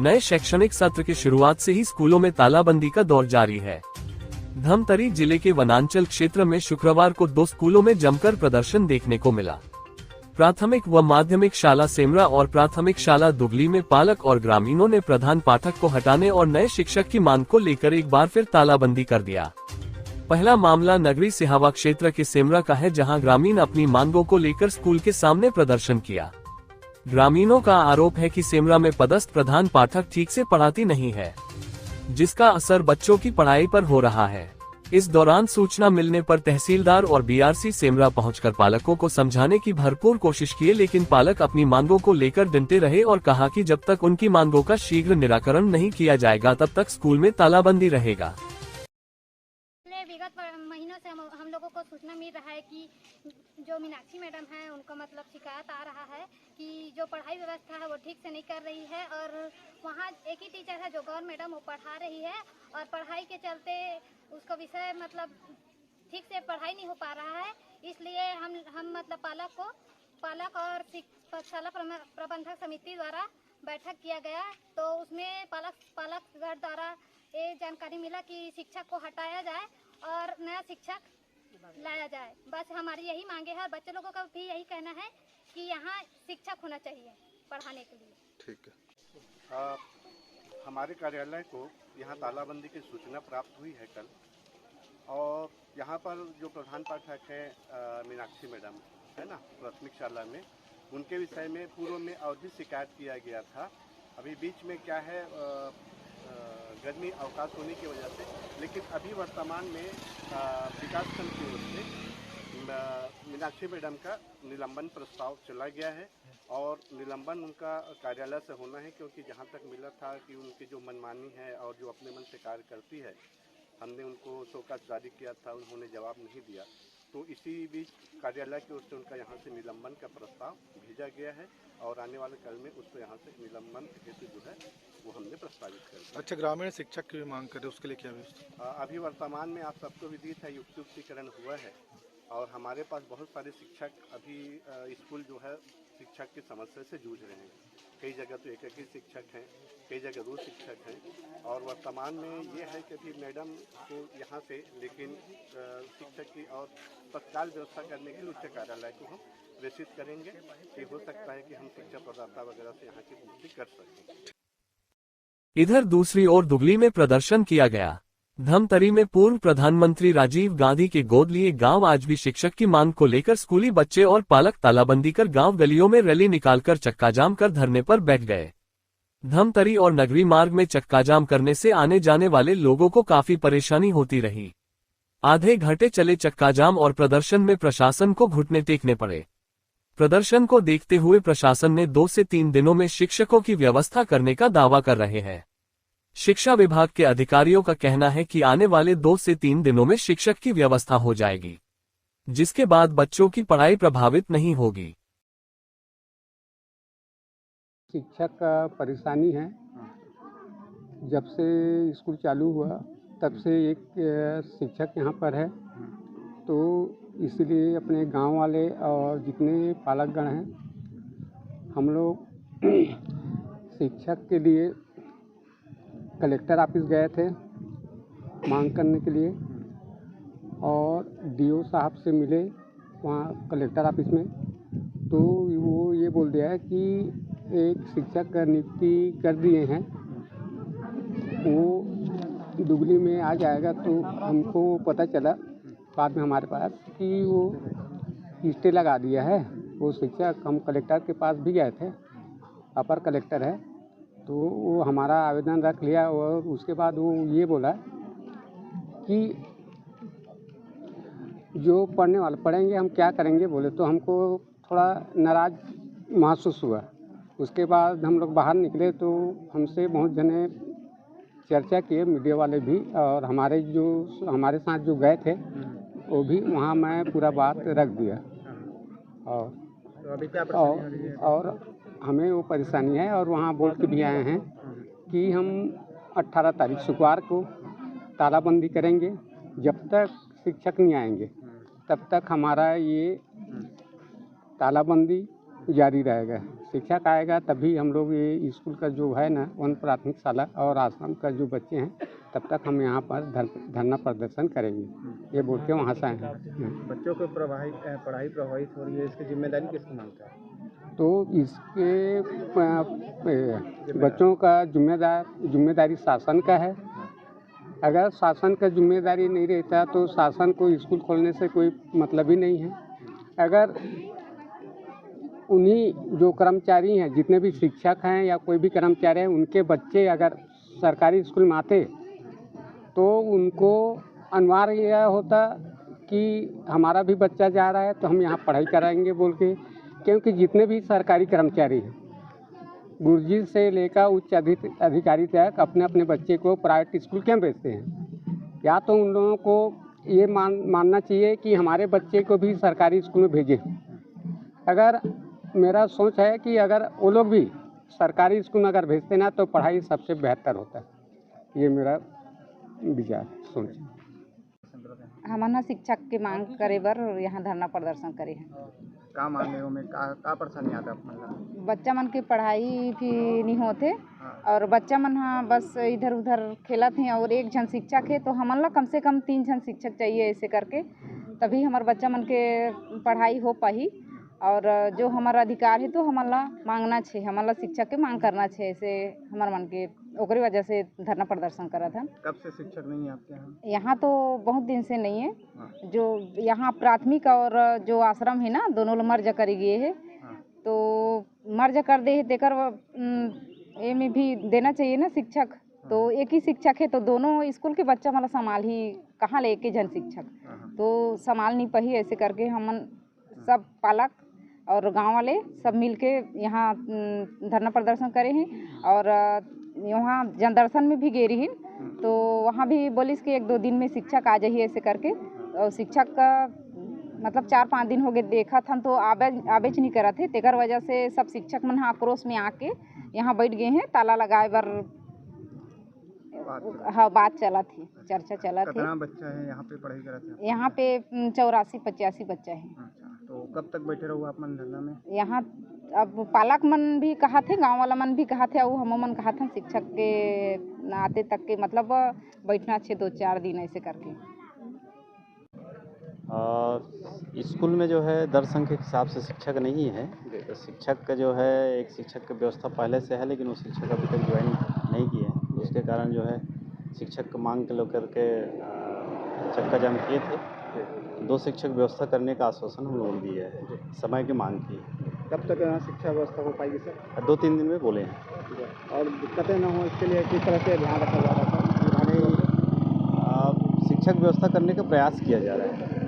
नए शैक्षणिक सत्र की शुरुआत से ही स्कूलों में तालाबंदी का दौर जारी है। धमतरी जिले के वनांचल क्षेत्र में शुक्रवार को 2 स्कूलों में जमकर प्रदर्शन देखने को मिला। प्राथमिक व माध्यमिक शाला सेमरा और प्राथमिक शाला दुगली में पालक और ग्रामीणों ने प्रधान पाठक को हटाने और नए शिक्षक की मांग को लेकर एक बार फिर तालाबंदी कर दिया। पहला मामला नगरी सिहावा क्षेत्र के सेमरा का है, जहां ग्रामीण अपनी मांगों को लेकर स्कूल के सामने प्रदर्शन किया। ग्रामीणों का आरोप है कि सेमरा में पदस्थ प्रधान पाठक ठीक से पढ़ाती नहीं है, जिसका असर बच्चों की पढ़ाई पर हो रहा है। इस दौरान सूचना मिलने पर तहसीलदार और बीआरसी सेमरा पहुंचकर पालकों को समझाने की भरपूर कोशिश किए, लेकिन पालक अपनी मांगों को लेकर डटे रहे और कहा कि जब तक उनकी मांगों का शीघ्र निराकरण नहीं किया जाएगा तब तक स्कूल में तालाबंदी रहेगा। विगत महीनों से हम लोगों को सूचना मिल रहा है कि जो मीनाक्षी मैडम है उनको मतलब शिकायत आ रहा है कि जो पढ़ाई व्यवस्था है वो ठीक से नहीं कर रही है, और वहाँ एक ही टीचर है जो गौर मैडम वो पढ़ा रही है, और पढ़ाई के चलते उसका विषय मतलब ठीक से पढ़ाई नहीं हो पा रहा है। इसलिए हम मतलब पालक और शाला प्रबंधक समिति द्वारा बैठक किया गया, तो उसमें पालकगण द्वारा ये जानकारी मिला कि शिक्षक को हटाया जाए और नया शिक्षक लाया जाए। बस हमारी यही मांगे है, बच्चे लोगों का भी यही कहना है कि यहाँ शिक्षक होना चाहिए पढ़ाने के लिए। ठीक है। हमारे कार्यालय को यहाँ तालाबंदी की सूचना प्राप्त हुई है कल, और यहाँ पर जो प्रधान पाठक है मीनाक्षी मैडम है ना प्राथमिक शाला में, उनके विषय में पूर्व में और भी शिकायत किया गया था। अभी बीच में क्या है गर्मी अवकाश होने की वजह से, लेकिन अभी वर्तमान में विकासखंड की ओर से मीनाक्षी मैडम का निलंबन प्रस्ताव चला गया है, और निलंबन उनका कार्यालय से होना है, क्योंकि जहां तक मिला था कि उनकी जो मनमानी है और जो अपने मन से कार्य करती है, हमने उनको शोकाज जारी किया था, उन्होंने जवाब नहीं दिया, तो इसी बीच कार्यालय की ओर से उनका यहाँ से निलंबन का प्रस्ताव भेजा गया है, और आने वाले कल में उसको यहाँ से निलंबन हेतु जो है वो हमने प्रस्तावित कर दिया। अच्छा, ग्रामीण शिक्षक की मांग करें उसके लिए क्या व्यवस्था? अभी वर्तमान में आप सबको विदित है युक्तिकरण हुआ है, और हमारे पास बहुत सारे शिक्षक अभी स्कूल जो है शिक्षक की समस्या से जूझ रहे हैं। कई जगह तो एक ही शिक्षक हैं, कई जगह 2 शिक्षक हैं, और वर्तमान में ये है कि अभी मैडम को यहाँ से लेकिन शिक्षक की और तत्काल व्यवस्था करने के लिए उच्च कार्यालय को हम प्रेषित करेंगे कि हो सकता है कि हम शिक्षा प्रदाता वगैरह से यहाँ की पूर्ति कर सकें। इधर दूसरी ओर दुगली में प्रदर्शन किया गया। धमतरी में पूर्व प्रधानमंत्री राजीव गांधी के गोद लिए गांव आज भी शिक्षक की मांग को लेकर स्कूली बच्चे और पालक तालाबंदी कर गांव गलियों में रैली निकालकर चक्का जाम कर धरने पर बैठ गए। धमतरी और नगरी मार्ग में चक्का जाम करने से आने जाने वाले लोगों को काफी परेशानी होती रही। आधे घंटे चले चक्का जाम और प्रदर्शन में प्रशासन को घुटने टेकने पड़े। प्रदर्शन को देखते हुए प्रशासन ने 2 से 3 दिनों में शिक्षकों की व्यवस्था करने का दावा कर रहे हैं। शिक्षा विभाग के अधिकारियों का कहना है कि आने वाले 2 से 3 दिनों में शिक्षक की व्यवस्था हो जाएगी, जिसके बाद बच्चों की पढ़ाई प्रभावित नहीं होगी। शिक्षक का परेशानी है, जब से स्कूल चालू हुआ तब से एक शिक्षक यहाँ पर है, तो इसलिए अपने गांव वाले और जितने पालकगण हैं हम लोग शिक्षक के लिए कलेक्टर ऑफिस गए थे मांग करने के लिए, और डीओ साहब से मिले वहाँ कलेक्टर ऑफिस में, तो वो ये बोल दिया है कि एक शिक्षक का नियुक्ति कर दिए हैं, वो दुगली में आ जाएगा। तो हमको पता चला बाद में हमारे पास कि वो स्टे लगा दिया है वो शिक्षक। हम कलेक्टर के पास भी गए थे, अपर कलेक्टर है, तो वो हमारा आवेदन रख लिया, और उसके बाद वो ये बोला कि जो पढ़ने वाले पढ़ेंगे हम क्या करेंगे बोले, तो हमको थोड़ा नाराज़ महसूस हुआ। उसके बाद हम लोग बाहर निकले तो हमसे बहुत जने चर्चा किए, मीडिया वाले भी, और हमारे साथ जो गए थे वो भी, वहाँ मैं पूरा बात रख दिया। और हमें वो परेशानी है, और वहाँ बोल के भी आए हैं कि हम 18 तारीख शुक्रवार को तालाबंदी करेंगे। जब तक शिक्षक नहीं आएंगे तब तक हमारा ये तालाबंदी जारी रहेगा। शिक्षक आएगा तभी हम लोग ये स्कूल का जो है ना वन प्राथमिक शाला और आश्रम का जो बच्चे हैं तब तक हम यहाँ पर धरना प्रदर्शन करेंगे, ये बोल के वहाँ से आए हैं। बच्चों को पढ़ाई प्रभावित हो रही है, इसकी जिम्मेदारी किसको मांगता है? तो इसके बच्चों का जिम्मेदारी शासन का है। अगर शासन का जिम्मेदारी नहीं रहता तो शासन को स्कूल खोलने से कोई मतलब ही नहीं है। अगर उन्हीं जो कर्मचारी हैं, जितने भी शिक्षक हैं या कोई भी कर्मचारी हैं, उनके बच्चे अगर सरकारी स्कूल में आते तो उनको अनिवार्य यह होता कि हमारा भी बच्चा जा रहा है तो हम यहाँ पढ़ाई कराएंगे बोल के, क्योंकि जितने भी सरकारी कर्मचारी हैं गुरुजी से लेकर उच्च अधिकारी तक अपने अपने बच्चे को प्राइवेट स्कूल क्यों भेजते हैं? या तो उन लोगों को ये मानना चाहिए कि हमारे बच्चे को भी सरकारी स्कूल में भेजें। अगर मेरा सोच है कि अगर वो लोग भी सरकारी स्कूल में अगर भेजते ना तो पढ़ाई सबसे बेहतर होता है। ये मेरा विचार सोच। हमन शिक्षक की मांग करे बर यहाँ धरना प्रदर्शन करे हैं। का मांगे में का परेशानी आता है? बच्चा मन की पढ़ाई भी नहीं होते और बच्चा मन हाँ बस इधर उधर खेलत हैं और एक जन शिक्षक है तो हमन ला कम से कम 3 जन शिक्षक चाहिए, ऐसे करके तभी हमारे बच्चा मन के पढ़ाई हो पाही। और जो हमारा अधिकार है तो हमन ला मांगना छे, हमन ला शिक्षक के मांग करना छे, ऐसे हमारे मन के ओकरी वजह से धरना प्रदर्शन करा था। कब से शिक्षक नहीं है आपके यहाँ? यहाँ तो बहुत दिन से नहीं है। जो यहाँ प्राथमिक और जो आश्रम है ना दोनों लोग मर्ज कर गए है, तो मर्ज कर दे तेकर ये में भी देना चाहिए ना शिक्षक। तो एक ही शिक्षक है तो दोनों स्कूल के बच्चा मतलब संभाल ही कहाँ ले के जन शिक्षक तो संभाल नहीं पाही। ऐसे करके हमन सब पालक और गांव वाले सब मिलके यहाँ धरना प्रदर्शन करे हैं और यहाँ जनदर्शन में भी गेरी हैं। तो वहाँ भी बोलिस कि 1-2 दिन में शिक्षक आ जाइए, ऐसे करके। और शिक्षक का मतलब 4-5 दिन हो गए देखा था तो आबेज नहीं करा थे, तेकर वजह से सब शिक्षक मन आक्रोश में आके यहाँ बैठ गए हैं। ताला लगाए बर हाँ बात चला थी, चर्चा चला थी। कितना बच्चा है यहाँ पे पढ़ाई करा थे? यहाँ पे 84-85 बच्चा है। अच्छा, तो कब तक बैठे रहो आप मन धरना में? यहाँ अब पालक मन भी कहा थे, गांव वाला मन भी कहा थे और हम मन कहा था शिक्षक के आते तक के मतलब बैठना छे 2-4 दिन, ऐसे करके। स्कूल में जो है दर संख्या के हिसाब से शिक्षक नहीं है। तो शिक्षक का जो है एक शिक्षक की व्यवस्था पहले से है, लेकिन वो शिक्षक अभी तक ज्वाइन नहीं किए हैं। उसके कारण जो है शिक्षक मांग के लेकर के चक्का जाम किए थे। 2 शिक्षक व्यवस्था करने का आश्वासन हम लोगों ने दिया है, समय की मांग की। कब तक यहाँ शिक्षा व्यवस्था हो पाएगी सर? 2-3 दिन में बोले हैं। और दिक्कतें न हो इसके लिए किस तरह से ध्यान रखा जा रहा है? शिक्षक व्यवस्था करने का प्रयास किया जा रहा है।